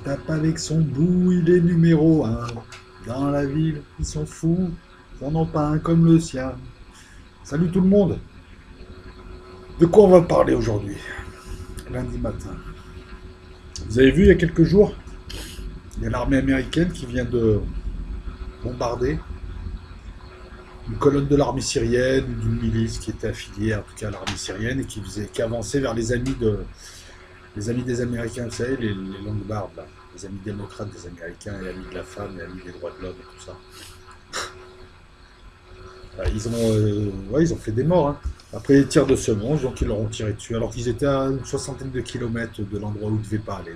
tape avec son bout, il est numéro un. Dans la ville, ils sont fous, ils en ont pas un comme le sien. Salut tout le monde. De quoi on va parler aujourd'hui? Lundi matin. Vous avez vu il y a quelques jours, il y a l'armée américaine qui vient de bombarder une colonne de l'armée syrienne ou d'une milice qui était affiliée en tout cas à l'armée syrienne et qui avançait vers les amis des Américains, vous savez, les longues barbes, là, les amis démocrates des Américains, et amis de la femme, et amis des droits de l'homme et tout ça. Ouais, ils ont fait des morts, hein. Après les tirs de semonce, donc ils leur ont tiré dessus, alors qu'ils étaient à une soixantaine de kilomètres de l'endroit où ils ne devaient pas aller.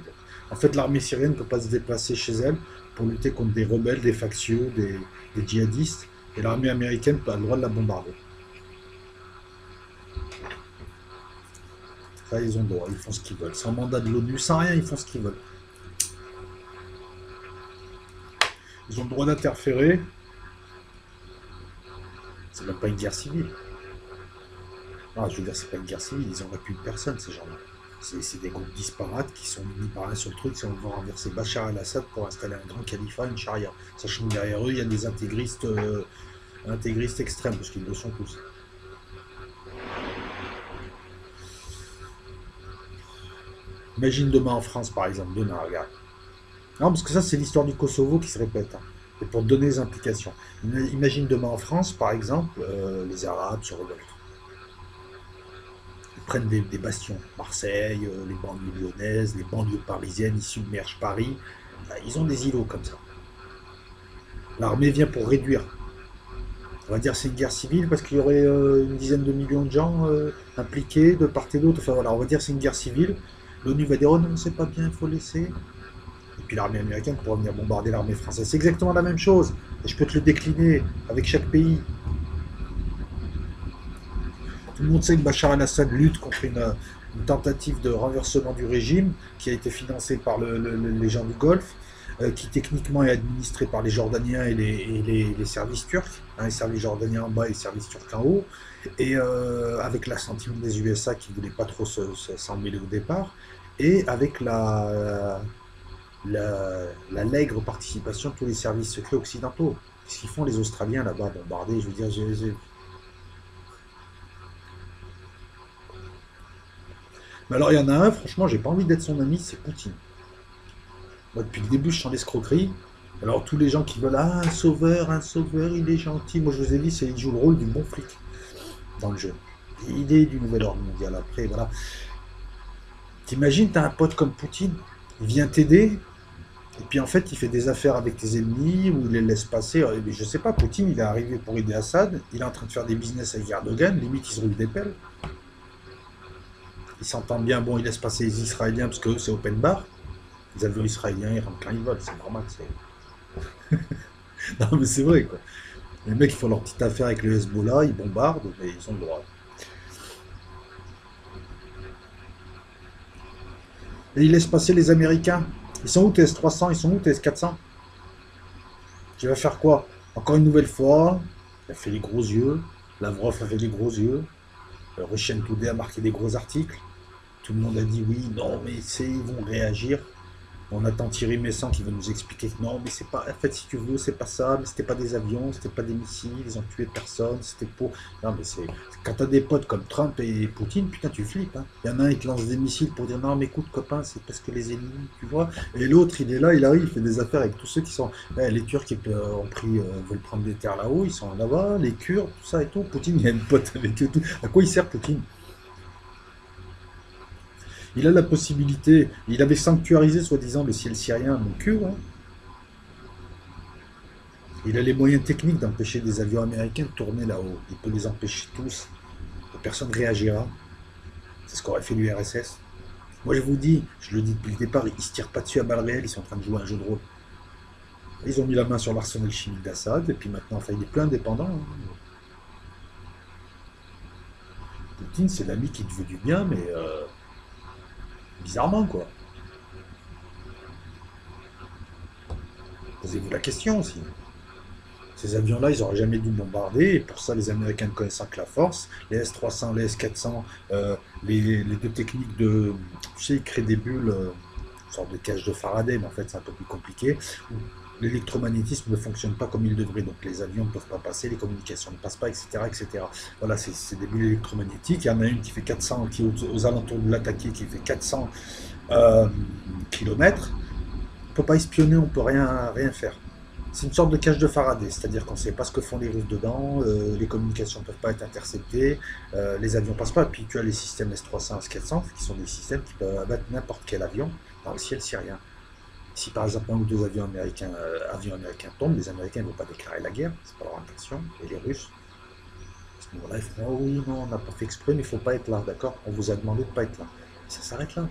En fait, l'armée syrienne ne peut pas se déplacer chez elle pour lutter contre des rebelles, des factieux, des djihadistes, et l'armée américaine a le droit de la bombarder. Ça, ils ont le droit, ils font ce qu'ils veulent. Sans mandat de l'ONU, sans rien, ils font ce qu'ils veulent. Ils ont le droit d'interférer. C'est même pas une guerre civile. Ah, je veux dire, c'est pas une guerre civile, ils n'auraient plus de personne, ces gens-là. C'est des groupes disparates qui sont mis par un seul truc, c'est on va renverser Bachar el-Assad pour installer un grand califat, une charia. Sachant que derrière eux, il y a des intégristes extrêmes, parce qu'ils le sont tous. Imagine demain en France, par exemple, demain, regarde. Non, parce que ça, c'est l'histoire du Kosovo qui se répète, hein. Et pour donner les implications. Imagine demain en France, par exemple, les Arabes se rebellent. Ils prennent des bastions. Marseille, les banlieues lyonnaises, les banlieues parisiennes, ils submergent Paris. Ils ont des îlots comme ça. L'armée vient pour réduire. On va dire que c'est une guerre civile parce qu'il y aurait une dizaine de millions de gens impliqués de part et d'autre. Enfin voilà, on va dire que c'est une guerre civile. L'ONU va dire oh non, c'est pas bien, il faut laisser. Et puis l'armée américaine pourra venir bombarder l'armée française. C'est exactement la même chose. Et je peux te le décliner avec chaque pays. Tout le monde sait que Bachar el-Assad lutte contre une tentative de renversement du régime qui a été financée par les gens du Golfe, qui techniquement est administrée par les Jordaniens et les services turcs, hein, les services jordaniens en bas et les services turcs en haut, et avec l'assentiment des USA qui ne voulaient pas trop s'en mêler au départ, et avec l'allègre participation de tous les services secrets occidentaux. Ce qu'ils font les Australiens là-bas, bombardés, je veux dire, mais alors il y en a un, franchement, j'ai pas envie d'être son ami, c'est Poutine. Moi, depuis le début, je sens l'escroquerie. Alors tous les gens qui veulent ah, un sauveur, il est gentil. Moi, je vous ai dit, il joue le rôle du bon flic dans le jeu. Il est du nouvel ordre mondial. Après, voilà. T'imagines, t'as un pote comme Poutine, il vient t'aider, et puis en fait, il fait des affaires avec tes ennemis, ou il les laisse passer. Mais je sais pas, Poutine, il est arrivé pour aider Assad, il est en train de faire des business avec Erdogan, limite, il se roule des pelles. Ils s'entendent bien, bon, ils laissent passer les Israéliens parce que c'est open bar. Les avions israéliens, ils rentrent quand ils veulent, c'est normal. Non, mais c'est vrai, quoi. Les mecs, ils font leur petite affaire avec le Hezbollah, ils bombardent, mais ils ont le droit. Et ils laissent passer les Américains. Ils sont où tes S-300? Ils sont où tes S-400? Tu vas faire quoi? Encore une nouvelle fois, il a fait les gros yeux. Lavrov a fait les gros yeux. Russia Today a marqué des gros articles. Tout le monde a dit oui, non, mais ils vont réagir. On attend Thierry Messant qui va nous expliquer que non, mais c'est pas, en fait, si tu veux, c'est pas ça, mais c'était pas des avions, c'était pas des missiles, ils ont tué personne, c'était pour. Non, mais c'est. Quand t'as des potes comme Trump et Poutine, putain, tu flippes, hein. Il y en a un, qui te lance des missiles pour dire non, mais écoute, copain, c'est parce que les ennemis, tu vois. Et l'autre, il est là, il arrive, il fait des affaires avec tous ceux qui sont. Les Turcs qui ont pris, veulent prendre des terres là-haut, ils sont là-bas, les Kurdes, tout ça et tout. Poutine, il a une pote avec eux, tout. À quoi il sert Poutine? Il a la possibilité, il avait sanctuarisé soi-disant le ciel syrien à mon cul, hein. Il a les moyens techniques d'empêcher des avions américains de tourner là-haut. Il peut les empêcher tous. Et personne ne réagira. C'est ce qu'aurait fait l'URSS. Moi je vous dis, je le dis depuis le départ, ils ne se tirent pas dessus à balles réelles, ils sont en train de jouer à un jeu de rôle. Ils ont mis la main sur l'arsenal chimique d'Assad, et puis maintenant, enfin, il est plus indépendant, hein. Poutine, c'est l'ami qui te veut du bien, mais bizarrement, quoi. Posez-vous la question aussi. Ces avions-là, ils n'auraient jamais dû bombarder, et pour ça, les Américains ne connaissant que la force, les S-300, les S-400, les deux techniques de. Tu sais, ils créent des bulles. Vous sorte de cage de Faraday, mais en fait c'est un peu plus compliqué, où l'électromagnétisme ne fonctionne pas comme il devrait, donc les avions ne peuvent pas passer, les communications ne passent pas, etc. etc. Voilà, c'est des bulles électromagnétiques. Il y en a une qui fait 400, qui est aux alentours de l'attaquer, qui fait 400 km. On ne peut pas espionner, on ne peut rien faire. C'est une sorte de cage de Faraday, c'est-à-dire qu'on ne sait pas ce que font les Russes dedans, les communications ne peuvent pas être interceptées, les avions ne passent pas. Puis tu as les systèmes S-300, S-400, qui sont des systèmes qui peuvent abattre n'importe quel avion dans le ciel syrien. Si par exemple un ou deux avions américains tombent, les Américains ne vont pas déclarer la guerre, c'est pas leur intention, et les Russes, à ce moment-là, ils feront oh oui, non, on n'a pas fait exprès, mais il ne faut pas être là, d'accord? On vous a demandé de ne pas être là. Ça s'arrête là.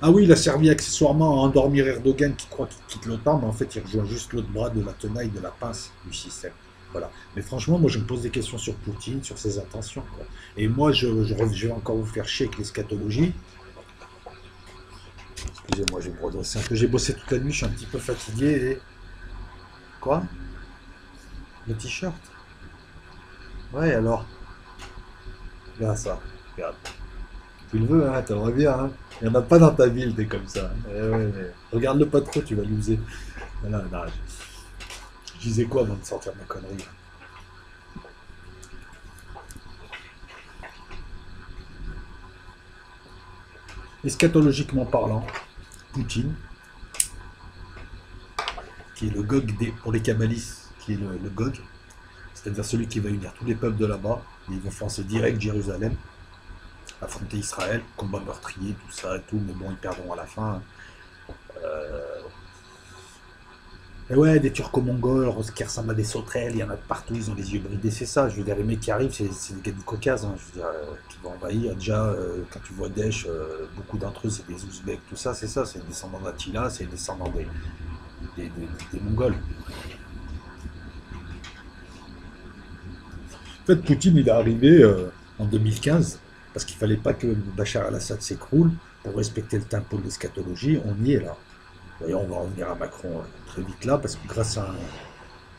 Ah oui, il a servi accessoirement à endormir Erdogan qui croit qu'il quitte l'OTAN, mais en fait il rejoint juste l'autre bras de la tenaille de la pince du système. Voilà. Mais franchement, moi je me pose des questions sur Poutine, sur ses intentions, quoi. Et moi je vais encore vous faire chier avec l'eschatologie. Excusez-moi, je vais me redresser un peu. J'ai bossé toute la nuit, je suis un petit peu fatigué. Et... Quoi? Le t-shirt? Ouais, alors. Regarde ça. Regarde. Tu le veux, hein, t'aimerais bien, hein. Il n'y en a pas dans ta ville, t'es comme ça. Ouais, mais regarde-le pas trop, tu vas l'user. Voilà, non, je disais quoi avant de sortir ma connerie? Eschatologiquement parlant, Poutine, qui est le Gog pour les kabbalistes, qui est le Gog, c'est-à-dire celui qui va unir tous les peuples de là-bas, et ils vont foncer direct Jérusalem, affronter Israël, combat meurtrier, tout ça et tout, mais bon, ils perdront à la fin. Et ouais, des Turco-Mongols qui ressemblent à des sauterelles, il y en a de partout, ils ont les yeux bridés, c'est ça. Je veux dire, les mecs qui arrivent, c'est des gars du Caucase, hein, je veux dire, qui vont envahir. Déjà, quand tu vois Daesh, beaucoup d'entre eux, c'est des Ouzbeks, tout ça, c'est ça, c'est des descendants d'Attila, c'est des descendants des Mongols. En fait, Poutine, il est arrivé en 2015, parce qu'il fallait pas que Bachar al-Assad s'écroule pour respecter le tempo de l'eschatologie, on y est là. D'ailleurs, on va revenir à Macron très vite là, parce que grâce à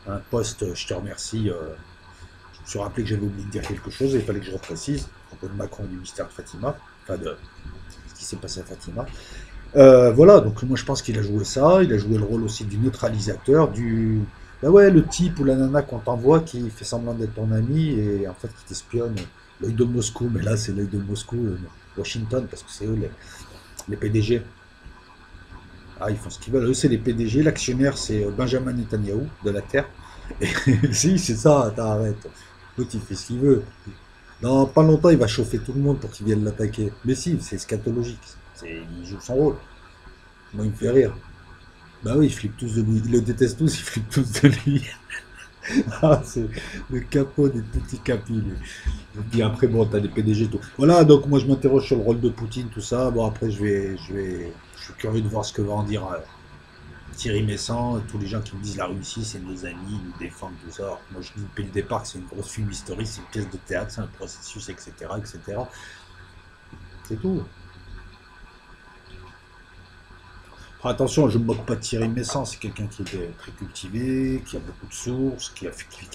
un post, je te remercie, je me suis rappelé que j'avais oublié de dire quelque chose, et il fallait que je reprécise, à propos de Macron et du mystère de Fatima, enfin de ce qui s'est passé à Fatima. Voilà, donc moi je pense qu'il a joué ça, il a joué le rôle aussi du neutralisateur, du... Bah ouais, le type ou la nana qu'on t'envoie qui fait semblant d'être ton ami et en fait qui t'espionne, l'œil de Moscou, mais là c'est l'œil de Moscou, Washington, parce que c'est eux les PDG. Ah, ils font ce qu'ils veulent. Eux, c'est les PDG. L'actionnaire, c'est Benjamin Netanyahou de la Terre. Et si, c'est ça, attends, arrête. L'autre, il fait ce qu'il veut. Dans pas longtemps, il va chauffer tout le monde pour qu'ils viennent l'attaquer. Mais si, c'est scatologique. Il joue son rôle. Moi, il me fait rire. Bah oui, ils flippent tous de lui. Ils le détestent tous, ils flippent tous de lui. Ah, c'est le capot des petits capis, lui. Et puis après, bon, t'as des PDG et tout. Voilà, donc moi, je m'interroge sur le rôle de Poutine, tout ça. Bon, après, je suis curieux de voir ce que va en dire Thierry Messant, tous les gens qui me disent la Russie, c'est nos amis, ils nous défendent, tout ça. Alors, moi, je dis depuis le départ que c'est une grosse film historique, c'est une pièce de théâtre, c'est un processus, etc., etc. C'est tout. Enfin, attention, je ne me moque pas de Thierry Messant, c'est quelqu'un qui est très cultivé, qui a beaucoup de sources, qui a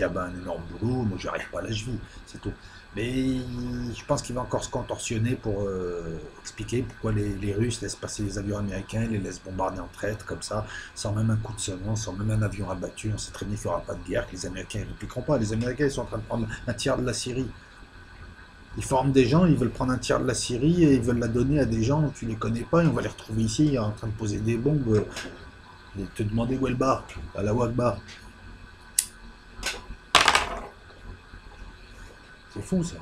un énorme boulot. Moi, j'y arrive pas à la cheville, c'est tout. Mais je pense qu'il va encore se contorsionner pour expliquer pourquoi les Russes laissent passer les avions américains, les laissent bombarder en traite comme ça, sans même un coup de semence, sans même un avion abattu. On sait très bien qu'il n'y aura pas de guerre, que les Américains ne répliqueront pas. Les Américains, ils sont en train de prendre un tiers de la Syrie. Ils forment des gens, ils veulent prendre un tiers de la Syrie et ils veulent la donner à des gens où tu les connais pas et on va les retrouver ici en train de poser des bombes et te demander où est le bar, à la Wagbar. C'est fou ça.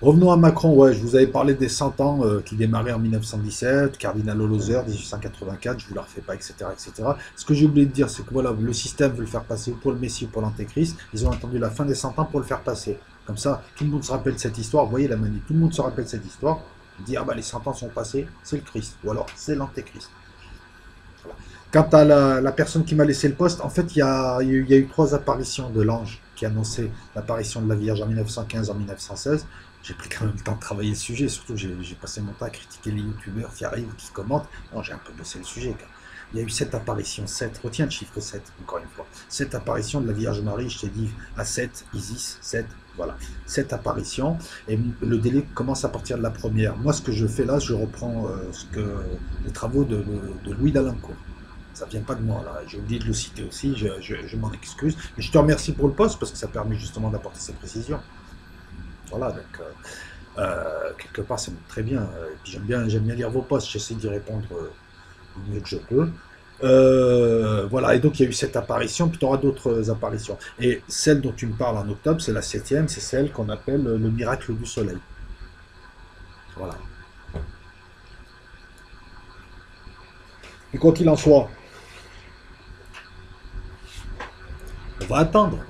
Revenons à Macron, ouais, je vous avais parlé des 100 ans qui démarraient en 1917, Cardinal Holozer, 1884, je vous la refais pas, etc., etc. Ce que j'ai oublié de dire, c'est que voilà, le système veut le faire passer pour le Messie ou pour l'Antéchrist, ils ont attendu la fin des 100 ans pour le faire passer. Comme ça, tout le monde se rappelle cette histoire, vous voyez la manie, tout le monde se rappelle cette histoire, dit, ah bah les 100 ans sont passés, c'est le Christ, ou alors c'est l'Antéchrist. Voilà. Quant à la personne qui m'a laissé le poste, en fait, il y a eu trois apparitions de l'ange qui annonçaient l'apparition de la Vierge en 1915, en 1916. J'ai pris quand même le temps de travailler le sujet, surtout que j'ai passé mon temps à critiquer les youtubeurs qui arrivent, qui commentent. Non, j'ai un peu bossé le sujet. Il y a eu 7 apparitions, 7. Retiens le chiffre 7, encore une fois. 7 apparitions de la Vierge Marie, je t'ai dit, à 7, Isis, 7, Voilà, 7 apparitions, et le délai commence à partir de la première. Moi, ce que je fais là, je reprends les travaux de Louis d'Alincourt. Ça vient pas de moi, là. J'ai oublié de le citer aussi, je m'en excuse. Mais je te remercie pour le poste, parce que ça permet justement d'apporter ces précisions. Voilà, donc, quelque part, c'est très bien. Et puis j'aime bien lire vos posts, j'essaie d'y répondre du mieux que je peux. Voilà, et donc il y a eu cette apparition, puis tu auras d'autres apparitions. Et celle dont tu me parles en octobre, c'est la septième, c'est celle qu'on appelle le miracle du soleil. Voilà. Et quoi qu'il en soit, on va attendre.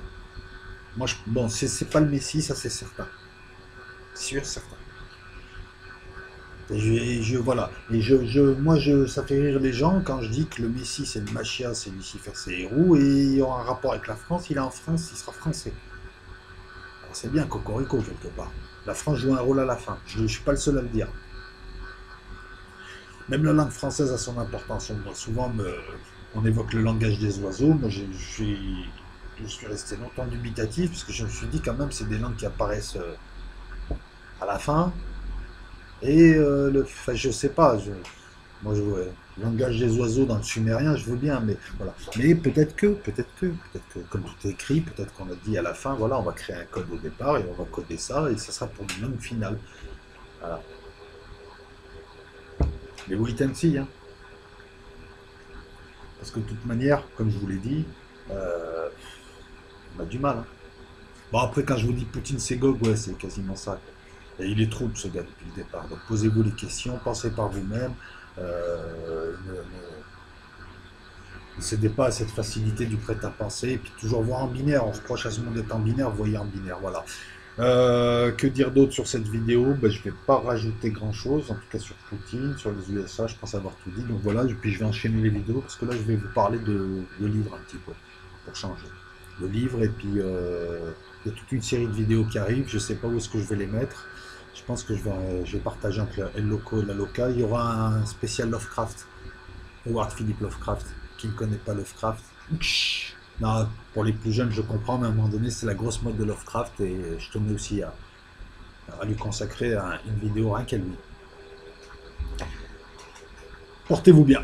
Moi, bon, c'est pas le Messie, ça c'est certain. Sûr, certain. Voilà. Et moi, ça fait rire les gens quand je dis que le Messie, c'est le Machia, c'est Lucifer, c'est Héros, et il aura un rapport avec la France, il est en France, il sera français. Alors, c'est bien, Cocorico, quelque part. La France joue un rôle à la fin. Je ne suis pas le seul à le dire. Même la langue française a son importance. Moi, souvent, on évoque le langage des oiseaux. Moi, je suis resté longtemps dubitatif, parce que je me suis dit, quand même, c'est des langues qui apparaissent à la fin. Et enfin, je sais pas, moi je ouais, le langage des oiseaux dans le sumérien, je veux bien, mais voilà. Mais peut-être que, comme tout est écrit, peut-être qu'on a dit à la fin, voilà, on va créer un code au départ et on va coder ça et ça sera pour une langue finale. Voilà. Mais wait and see, hein. Parce que de toute manière, comme je vous l'ai dit, euh, on a du mal, hein. Bon, après, quand je vous dis Poutine c'est Gog, ouais, c'est quasiment ça, quoi. Et il est trouble, ce gars, depuis le départ. Donc posez-vous les questions, pensez par vous-même. Ne cédez pas à cette facilité du prêt-à-penser. Et puis toujours voir en binaire. On reproche à ce monde d'être en binaire, voyez en binaire. Voilà. Que dire d'autre sur cette vidéo? Ben, je ne vais pas rajouter grand-chose, en tout cas sur Poutine, sur les USA, je pense avoir tout dit. Donc voilà, et puis je vais enchaîner les vidéos, parce que là, je vais vous parler de livres un petit peu, pour changer. Le livre, et puis il y a toute une série de vidéos qui arrivent, je ne sais pas où est-ce que je vais les mettre. Je pense que je vais partager entre El Loco et la Loca. Il y aura un spécial Lovecraft, Howard Philip Lovecraft. Qui ne connaît pas Lovecraft? Non, pour les plus jeunes, je comprends, mais à un moment donné, c'est la grosse mode de Lovecraft et je tenais aussi à lui consacrer une vidéo rien qu'à lui. Portez-vous bien.